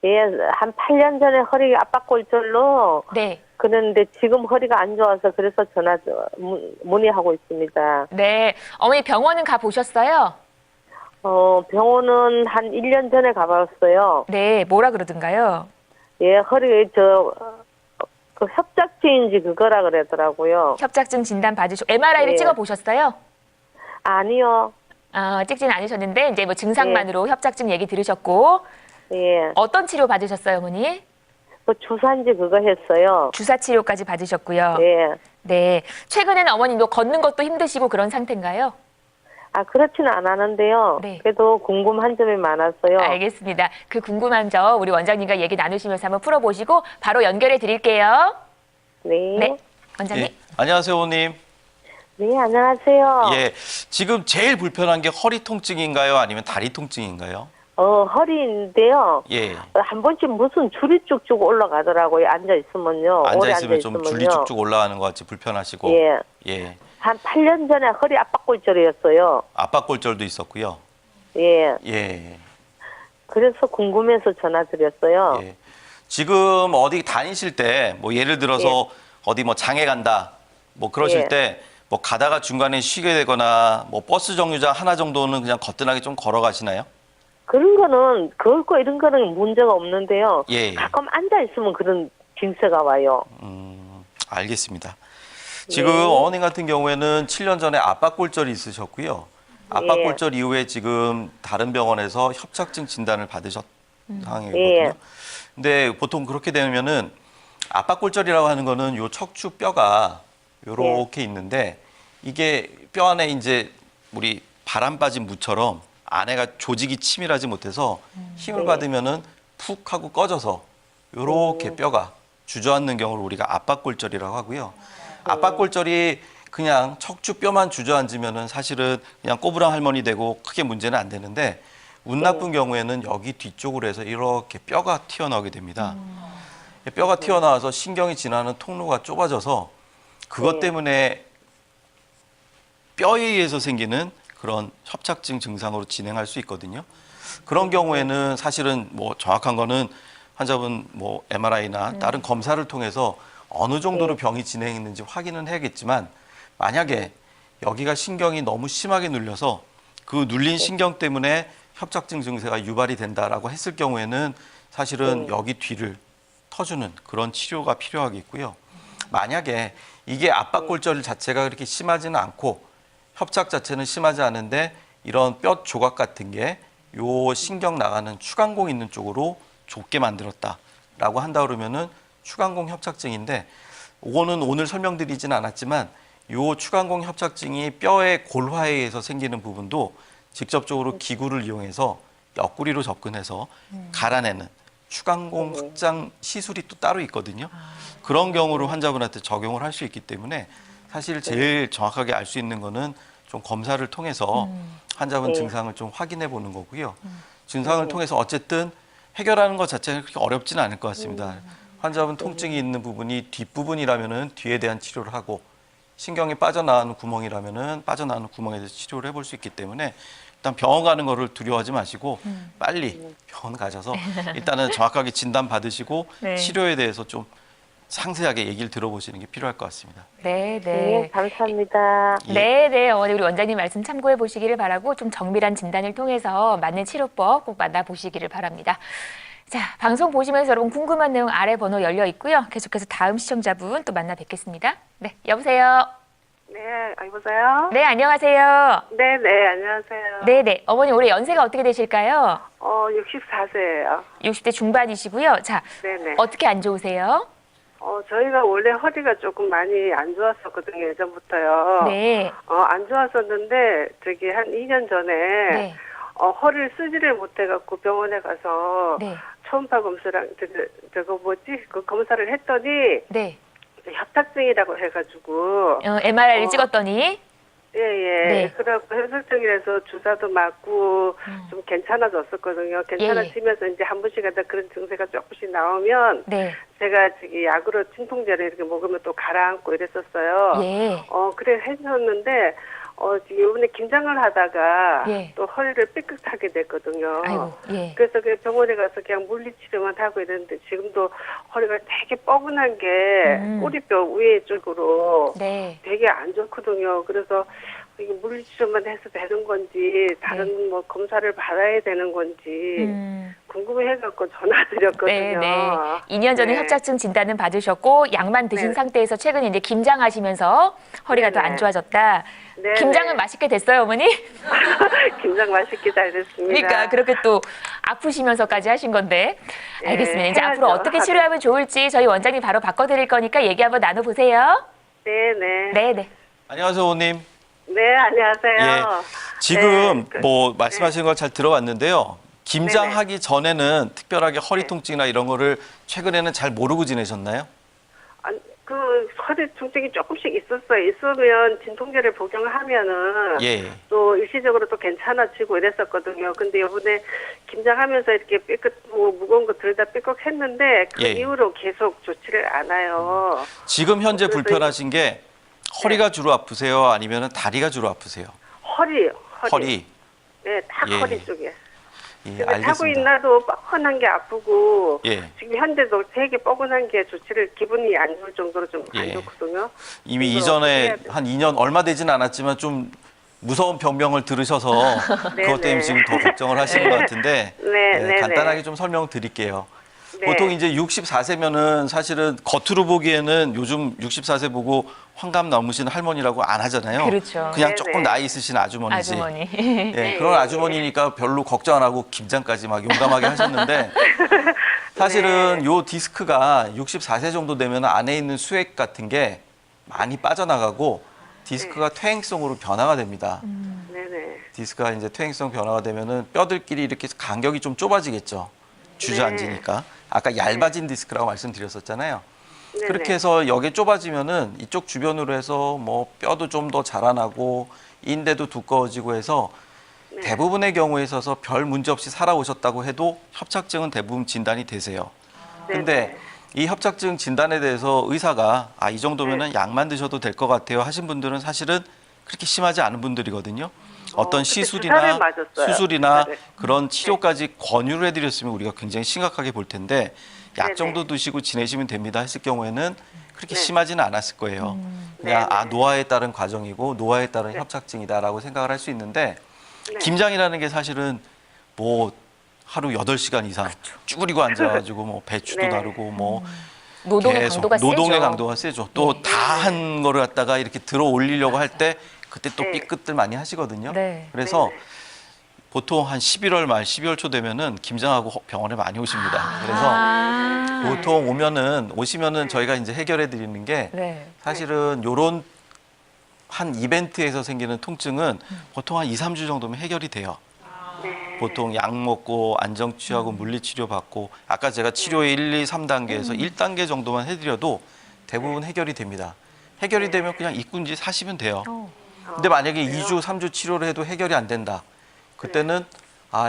예, 한 8년 전에 허리 압박골절로 네. 그런데 지금 허리가 안 좋아서 그래서 문의하고 있습니다. 네. 어머니 병원은 가 보셨어요? 병원은 한 1년 전에 가봤어요. 네. 뭐라 그러던가요? 예, 허리 그 협착증인지 그거라 그러더라고요. 협착증 진단 받으시고 MRI를 예. 찍어 보셨어요? 아니요. 찍지는 않으셨는데 이제 뭐 증상만으로 협착증 얘기 들으셨고 예. 어떤 치료 받으셨어요, 어머니? 그 주사인지 그거 했어요. 주사 치료까지 받으셨고요. 예. 네. 최근에는 어머님도 걷는 것도 힘드시고 그런 상태인가요? 그렇지는 않았는데요. 네. 그래도 궁금한 점이 많았어요. 알겠습니다. 그 궁금한 점 우리 원장님과 얘기 나누시면서 한번 풀어보시고 바로 연결해 드릴게요. 네. 네. 원장님. 예, 안녕하세요, 어머님. 네, 안녕하세요. 예, 지금 제일 불편한 게 허리 통증인가요? 아니면 다리 통증인가요? 허리인데요. 예, 한 번씩 무슨 줄이 쭉쭉 올라가더라고요. 앉아있으면요. 오래 앉아있으면 좀 줄이 쭉쭉 올라가는 것 같이 불편하시고. 예. 예, 한 8년 전에 허리 압박골절이었어요. 압박골절도 있었고요. 예. 예, 그래서 궁금해서 전화드렸어요. 예. 지금 어디 다니실 때, 뭐 예를 들어서 어디 뭐 장에 간다, 뭐 그러실 예. 때, 뭐 가다가 중간에 쉬게 되거나, 뭐 버스 정류장 하나 정도는 그냥 거뜬하게 좀 걸어가시나요? 그런 거는, 걷고 이런 거는 문제가 없는데요. 예. 가끔 앉아있으면 그런 증세가 와요. 알겠습니다. 지금 어머님 같은 경우에는 7년 전에 압박골절이 있으셨고요. 압박골절 이후에 지금 다른 병원에서 협착증 진단을 받으셨 상황이거든요. 예. 근데 보통 그렇게 되면은 압박골절이라고 하는 거는 요 척추 뼈가 요렇게 있는데 이게 뼈 안에 이제 우리 바람 빠진 무처럼 안에가 조직이 치밀하지 못해서 힘을 받으면은 푹 하고 꺼져서 요렇게 뼈가 주저앉는 경우를 우리가 압박골절이라고 하고요. 압박골절이 그냥 척추 뼈만 주저앉으면은 사실은 그냥 꼬부랑 할머니 되고 크게 문제는 안 되는데 운 나쁜 경우에는 여기 뒤쪽으로 해서 이렇게 뼈가 튀어나오게 됩니다. 뼈가 튀어나와서 신경이 지나는 통로가 좁아져서 그것 때문에 뼈에 의해서 생기는 그런 협착증 증상으로 진행할 수 있거든요. 그런 경우에는 사실은 뭐 정확한 거는 환자분 뭐 MRI나 다른 검사를 통해서 어느 정도로 병이 진행했는지 확인은 해야겠지만 만약에 여기가 신경이 너무 심하게 눌려서 그 눌린 신경 때문에 협착증 증세가 유발이 된다라고 했을 경우에는 사실은 여기 뒤를 터주는 그런 치료가 필요하겠고요. 만약에 이게 압박골절 자체가 그렇게 심하지는 않고 협착 자체는 심하지 않은데 이런 뼈 조각 같은 게 요 신경 나가는 추간공 있는 쪽으로 좁게 만들었다라고 한다 그러면은 추간공 협착증인데 이거는 오늘 설명드리지는 않았지만 요 추간공 협착증이 뼈의 골화에 의해서 생기는 부분도 직접적으로 기구를 이용해서 옆구리로 접근해서 갈아내는 추간공 확장 시술이 또 따로 있거든요. 그런 경우를 환자분한테 적용을 할 수 있기 때문에 사실 제일 정확하게 알 수 있는 거는 좀 검사를 통해서 환자분 증상을 좀 확인해 보는 거고요. 증상을 통해서 어쨌든 해결하는 것 자체는 그렇게 어렵지는 않을 것 같습니다. 환자분 통증이 있는 부분이 뒷부분이라면은 뒤에 대한 치료를 하고 신경이 빠져나가는 구멍이라면은 빠져나가는 구멍에 대해서 치료를 해볼 수 있기 때문에 일단 병원 가는 거를 두려워하지 마시고 빨리 병원 가셔서 일단은 정확하게 진단 받으시고 네. 치료에 대해서 좀 상세하게 얘기를 들어보시는 게 필요할 것 같습니다. 네, 네, 네. 감사합니다. 예. 네, 네. 어머니 우리 원장님 말씀 참고해 보시기를 바라고 좀 정밀한 진단을 통해서 맞는 치료법 꼭 만나보시기를 바랍니다. 자, 방송 보시면서 여러분 궁금한 내용 아래 번호 열려 있고요. 계속해서 다음 시청자분 또 만나 뵙겠습니다. 네, 여보세요. 네, 여보세요? 네, 안녕하세요. 네, 네, 안녕하세요. 네, 네. 어머니 올해 연세가 어떻게 되실까요? 64세예요. 60대 중반이시고요. 자, 네, 네. 어떻게 안 좋으세요? 저희가 원래 허리가 조금 많이 안 좋았었거든요, 예전부터요. 네. 안 좋았었는데, 저기 한 2년 전에, 네. 허리를 쓰지를 못해갖고 병원에 가서 네. 초음파 검사랑, 그 검사를 했더니, 네. 협착증이라고 해가지고, MRI를 찍었더니 예, 예. 네. 그래갖고 협착증이라서 주사도 맞고 좀 괜찮아졌었거든요. 괜찮아지면서 이제 한 번씩 하다 그런 증세가 조금씩 나오면 네. 제가 저기 약으로 진통제를 이렇게 먹으면 또 가라앉고 이랬었어요. 예. 그래 했었는데 지금 이번에 김장을 하다가 예. 또 허리를 삐끗하게 됐거든요. 아이고, 예. 그래서 그 병원에 가서 그냥 물리치료만 하고 이랬는데 지금도 허리가 되게 뻐근한 게 꼬리뼈 위에 쪽으로 네. 되게 안 좋거든요. 그래서 이게 물리치료만 해서 되는 건지 다른 뭐 검사를 받아야 되는 건지 궁금해갖고 전화드렸거든요. 네. 2년 전에 네. 협착증 진단은 받으셨고 약만 드신 네. 상태에서 최근에 이제 김장하시면서 허리가 더 안 좋아졌다. 네, 김장은 네. 맛있게 됐어요, 어머니? 김장 맛있게 잘 됐습니다. 그러니까 그렇게 또 아프시면서까지 하신 건데. 네, 알겠습니다. 이제 해야죠. 앞으로 어떻게 치료하면 좋을지 저희 원장님 바로 바꿔드릴 거니까 얘기 한번 나눠보세요. 네네. 네네. 안녕하세요, 어머님. 네, 안녕하세요. 예. 지금 네, 뭐 말씀하시는 걸 잘 들어봤는데요. 김장하기 전에는 특별하게 허리 통증이나 이런 거를 최근에는 잘 모르고 지내셨나요? 아니, 그 허리 통증이 조금씩 있었어요. 있으면 진통제를 복용하면은 예. 또 일시적으로 또 괜찮아지고 이랬었거든요. 근데 이번에 김장하면서 이렇게 뭐 무거운 거 들다 삐걱했는데 그 예. 이후로 계속 좋지를 않아요. 지금 현재 그래서 불편하신 게 허리가 주로 아프세요? 아니면 다리가 주로 아프세요? 허리. 허리. 네, 딱 예. 허리 쪽에. 예, 근데 타고 알겠습니다. 있나도 뻐근한 게 아프고 예. 지금 현재도 되게 뻐근한 게 좋지를 기분이 안 좋을 정도로 좀 안 예. 좋거든요. 이미 그래서 이전에 어떻게 해야 한 2년 얼마 되진 않았지만 좀 무서운 병명을 들으셔서 그것 때문에 네네. 지금 더 걱정을 하시는 것 같은데 네, 네, 간단하게 네. 좀 설명 드릴게요. 네. 보통 이제 64세면은 사실은 겉으로 보기에는 요즘 64세 보고 환갑 넘으신 할머니라고 안 하잖아요. 그렇죠. 그냥 네네. 조금 나이 있으신 아주머니지. 아주머니. 예, 그런 아주머니니까 별로 걱정 안 하고 김장까지 막 용감하게 하셨는데 사실은 요 디스크가 64세 정도 되면 안에 있는 수액 같은 게 많이 빠져나가고 디스크가 퇴행성으로 변화가 됩니다. 네네. 디스크가 이제 퇴행성 변화가 되면은 뼈들끼리 이렇게 간격이 좀 좁아지겠죠. 주저앉으니까. 아까 얇아진 디스크라고 말씀드렸었잖아요. 네네. 그렇게 해서 여기 좁아지면은 이쪽 주변으로 해서 뭐 뼈도 좀 더 자라나고 인대도 두꺼워지고 해서 네. 대부분의 경우에 있어서 별 문제 없이 살아오셨다고 해도 협착증은 대부분 진단이 되세요. 근데 이 협착증 진단에 대해서 의사가 이 정도면은 약만 드셔도 될 것 같아요 하신 분들은 사실은 그렇게 심하지 않은 분들이거든요. 어떤 그때 시술이나 주사를 맞았어요. 수술이나 네. 그런 치료까지 권유를 해드렸으면 우리가 굉장히 심각하게 볼 텐데 약 네네. 정도 드시고 지내시면 됩니다 했을 경우에는 그렇게 네. 심하지는 않았을 거예요. 그냥 네네. 노화에 따른 과정이고 노화에 따른 네. 협착증이다라고 생각을 할 수 있는데 네. 김장이라는 게 사실은 뭐 하루 8시간 이상 쭈그리고 앉아가지고 뭐 배추도 네. 다루고 뭐 노동의 계속 강도가 세죠. 노동의 강도가 세죠. 또 다 한 거를 갖다가 이렇게 들어 올리려고 할 때 그때 또 네. 삐끗들 많이 하시거든요. 네. 그래서 네네. 보통 한 11월 말 12월 초 되면은 김장하고 병원에 많이 오십니다. 그래서 아. 보통 오시면은 저희가 이제 해결해 드리는 게 네. 사실은 요런 한 이벤트에서 생기는 통증은 보통 한 2, 3주 정도면 해결이 돼요. 네. 보통 약 먹고 안정 취하고 물리치료 받고 아까 제가 치료의 1, 2, 3단계에서 1단계 정도만 해드려도 대부분 해결이 됩니다. 해결이 되면 그냥 입군지 사시면 돼요. 근데 만약에 2주, 3주 치료를 해도 해결이 안 된다. 그때는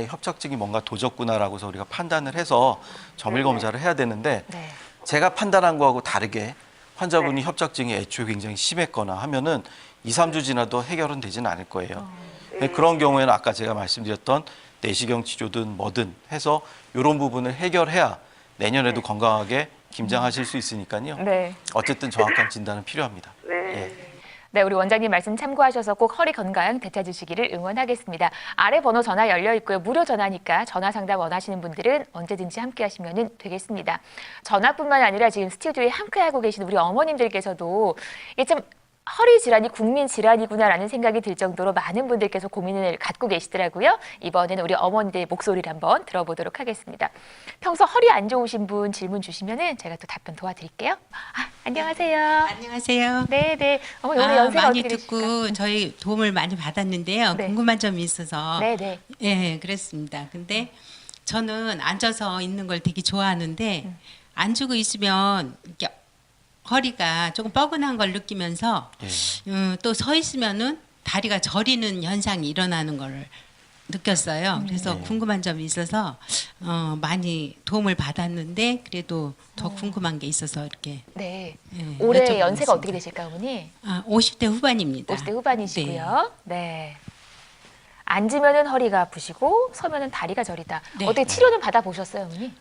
이 협착증이 뭔가 도졌구나라고서 우리가 판단을 해서 점일 검사를 해야 되는데 네. 제가 판단한 거하고 다르게 환자분이 협착증이 애초에 굉장히 심했거나 하면은 2, 3주 지나도 해결은 되지는 않을 거예요. 근데 그런 경우에는 아까 제가 말씀드렸던 내시경 치료든 뭐든 해서 이런 부분을 해결해야 내년에도 건강하게 김장하실 수 있으니까요. 네. 어쨌든 정확한 진단은 필요합니다. 네. 예. 네, 우리 원장님 말씀 참고하셔서 꼭 허리 건강 되찾으시기를 응원하겠습니다. 아래 번호 전화 열려 있고요. 무료 전화니까 전화 상담 원하시는 분들은 언제든지 함께 하시면 되겠습니다. 전화뿐만 아니라 지금 스튜디오에 함께 하고 계신 우리 어머님들께서도 이게 참 허리 질환이 국민 질환이구나라는 생각이 들 정도로 많은 분들께서 고민을 갖고 계시더라고요. 이번에는 우리 어머니들의 목소리를 한번 들어보도록 하겠습니다. 평소 허리 안 좋으신 분 질문 주시면은 제가 또 답변 도와드릴게요. 안녕하세요. 안녕하세요. 네네. 어머니 오늘 연세가 많이 어떻게 듣고 되십니까? 저희 도움을 많이 받았는데요. 네. 궁금한 점이 있어서 네네. 예, 그랬습니다. 근데 저는 앉아서 있는 걸 되게 좋아하는데 앉고 있으면 이렇게 허리가 조금 뻐근한 걸 느끼면서 예. 또 서 있으면은 다리가 저리는 현상이 일어나는 걸 느꼈어요. 그래서 네. 궁금한 점이 있어서 많이 도움을 받았는데 그래도 더 궁금한 게 있어서 이렇게 네. 예, 올해 여쭤보겠습니다. 연세가 어떻게 되실까요, 어머니? 50대 후반입니다. 50대 후반이시고요. 네. 앉으면은 허리가 아프시고 서면은 다리가 저리다. 네. 어떻게 치료는 받아보셨어요, 어머니?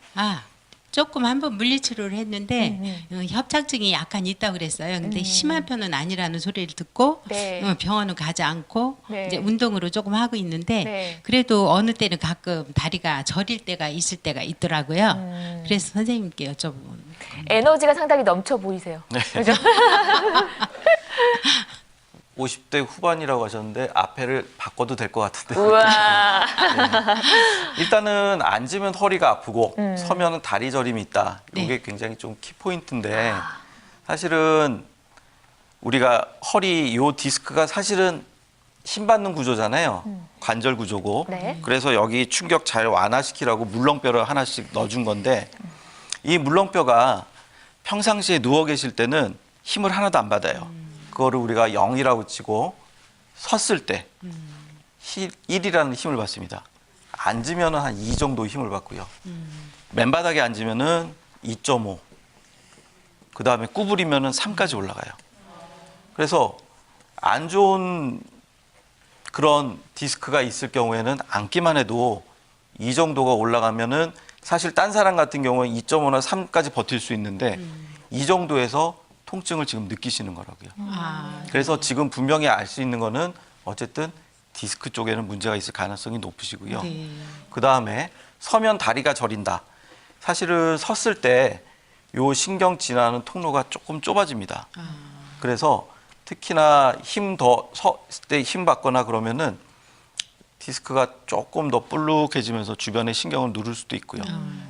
조금 한번 물리치료를 했는데 협착증이 약간 있다고 그랬어요. 근데 심한 편은 아니라는 소리를 듣고 네. 병원은 가지 않고 네. 이제 운동으로 조금 하고 있는데 네. 그래도 어느 때는 가끔 다리가 저릴 때가 있을 때가 있더라고요. 그래서 선생님께 여쭤본 에너지가 상당히 넘쳐 보이세요. 네. 그죠? 50대 후반이라고 하셨는데 앞에를 바꿔도 될 것 같은데. 우와. 일단은 앉으면 허리가 아프고 서면은 다리 저림이 있다. 네. 이게 굉장히 좀 키포인트인데 사실은 우리가 허리 요 디스크가 사실은 힘 받는 구조잖아요. 관절 구조고. 네. 그래서 여기 충격 잘 완화시키라고 물렁뼈를 하나씩 넣어준 건데 이 물렁뼈가 평상시에 누워 계실 때는 힘을 하나도 안 받아요. 그거를 우리가 0이라고 치고 섰을 때 1이라는 힘을 받습니다. 앉으면 한 2 정도 힘을 받고요. 맨바닥에 앉으면 2.5. 그 다음에 구부리면 3까지 올라가요. 그래서 안 좋은 그런 디스크가 있을 경우에는 앉기만 해도 이 정도가 올라가면은 사실 딴 사람 같은 경우는 2.5나 3까지 버틸 수 있는데 이 정도에서 통증을 지금 느끼시는 거라고요. 그래서 지금 분명히 알 수 있는 거는 어쨌든 디스크 쪽에는 문제가 있을 가능성이 높으시고요. 네. 그 다음에 서면 다리가 저린다. 사실은 섰을 때 요 신경 지나는 통로가 조금 좁아집니다. 그래서 특히나 섰을 때 힘 받거나 그러면은 디스크가 조금 더 볼록해지면서 주변의 신경을 누를 수도 있고요.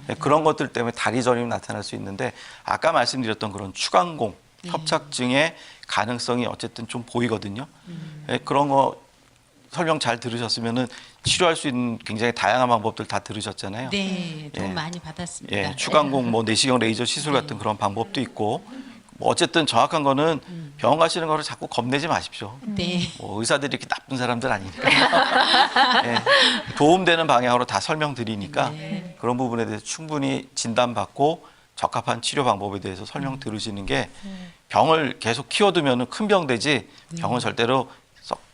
네, 그런 것들 때문에 다리 저림이 나타날 수 있는데 아까 말씀드렸던 그런 추간공, 협착증의 가능성이 어쨌든 좀 보이거든요. 네, 그런 거 설명 잘 들으셨으면은 치료할 수 있는 굉장히 다양한 방법들 다 들으셨잖아요. 네, 도움 예. 많이 받았습니다. 예, 추간공, 뭐 내시경 레이저 시술 같은 그런 방법도 있고, 뭐 어쨌든 정확한 거는 병원 가시는 거를 자꾸 겁내지 마십시오. 네. 뭐 의사들이 이렇게 나쁜 사람들 아니니까. 예, 도움되는 방향으로 다 설명드리니까 그런 부분에 대해서 충분히 진단받고 적합한 치료 방법에 대해서 설명 들으시는 게 병을 계속 키워두면 큰 병 되지 병은 절대로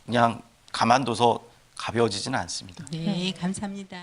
그냥 가만둬서 가벼워지지는 않습니다. 네, 감사합니다.